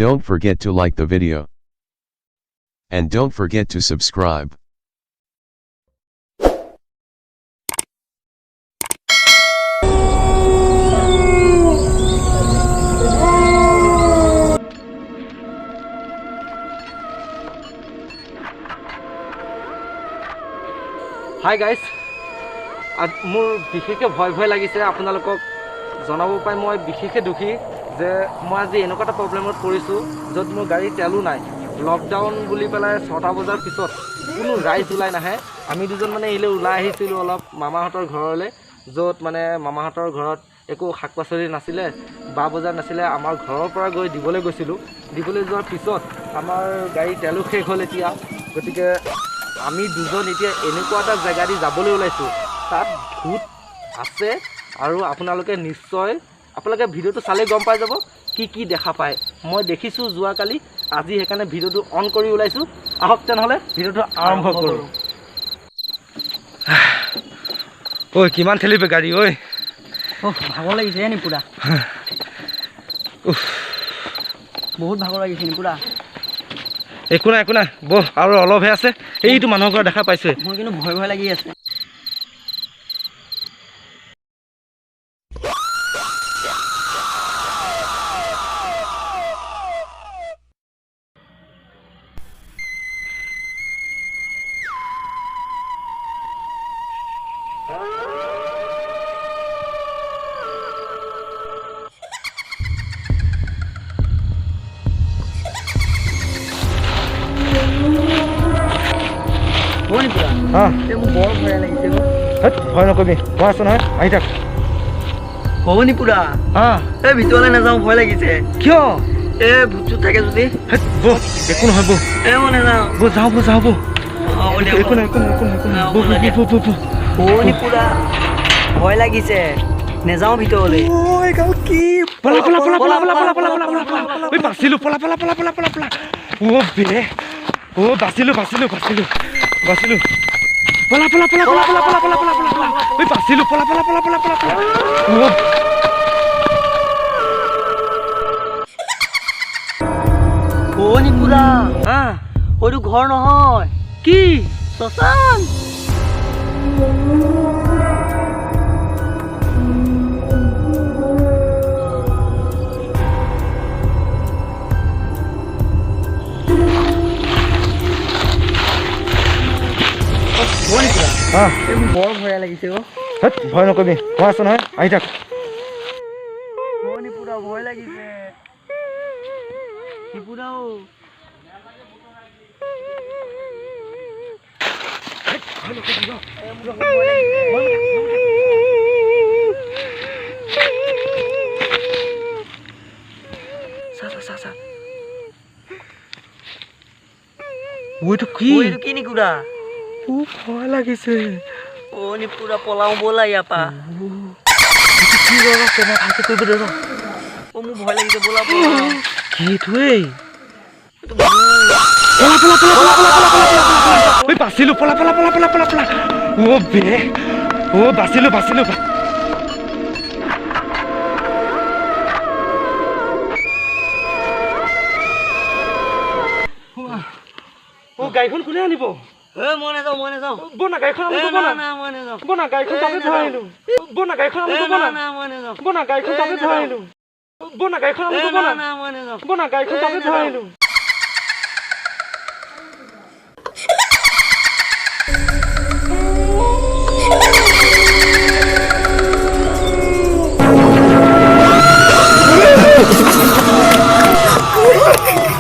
don't forget to like the video. And don't forget to subscribe. Hi guys, মোৰ বিশেষকৈ ভয় লাগিছে আপোনালোকক জনাব পাই মই বিশেষকৈ দুখী যে মই আজি এনেকুৱা এটা প্ৰব্লেমত পৰিছোঁ য'ত মোৰ গাড়ী তেলো নাই লকডাউন বুলি পেলাই 6টা বজাৰ পিছত কোনো ৰাইজ ওলাই নাহে আমি দুজন মানে ইলে ওলাই আহিছিলোঁ অলপ মামাহঁতৰ ঘৰলৈ য'ত মানে মামাহঁতৰ ঘৰত একো শাক পাচলি নাছিলে বা বজাৰ নাছিলে আমাৰ ঘৰৰ পৰা গৈ দিবলৈ গৈছিলোঁ দিবলৈ যোৱাৰ পিছত আমাৰ গাড়ী তেলো শেষ হ'ল এতিয়া গতিকে আমি দুজন এতিয়া এনেকুৱা এটা জেগা দি যাবলৈ ওলাইছোঁ তাত ভূত আছে আৰু আপোনালোকে নিশ্চয় আপোনালোকে ভিডিঅ'টো চালে গম পাই যাব কি দেখা পায় মই দেখিছোঁ যোৱাকালি আজি সেইকাৰণে ভিডিঅ'টো অন কৰি ওলাইছোঁ আহক তেনেহ'লে ভিডিঅ'টো আৰম্ভ কৰোঁ ঐ কিমান ঠেলিবে গাড়ী ঐ ভাগৰ লাগিছে নি পুৰা বহুত ভাগৰ লাগিছে নি পুৰা একো নাই বহ আৰু অলপহে আছে এইটো মানুহৰ ঘৰ দেখা পাইছোঁ মোৰ কিন্তু ভয় লাগি আছে মোৰ বৰ ভয় লাগিছে ভয় নকবি মই আছো নহয় আহি থাক হ'ব নি পুৰা এই ভিতৰলৈ নাযাওঁ ভয় লাগিছে কিয় ভূতটো থাকে যদি বহ একো নহয় বহ মই নাযাওঁ বহ যাওঁ বহ একো নাই হ'ব নি পুৰা ভয় লাগিছে নেযাওঁ ভিতৰলৈ বাচিলো বাচিলো নি পুৰা হয়তো ঘৰ নহয় কি শ্মশান বৰ ভয় লাগিছে ভয় নকবি মই আছো নহয় আহি থাক পুৰা ভয় লাগিছে কি নিকুৰা ভয় লাগিছে নি পুৰা পলাও ব'লা ইয়াৰ পৰা মোৰ ভয় লাগিছে ব'লা বাচিলো বাচিলো গাড়ীখন কোনে আনিব মই নাযাওঁ বনা গাড়ীখন আনিব বনা গাড়ীখন তাতে থৈ আহিলো বনা গাড়ীখন আনিব বনা গাড়ীখন তাতে থৈ আহিলো বনা গাড়ীখন আনিব বনা গাড়ীখন তাতে থৈ আহিলো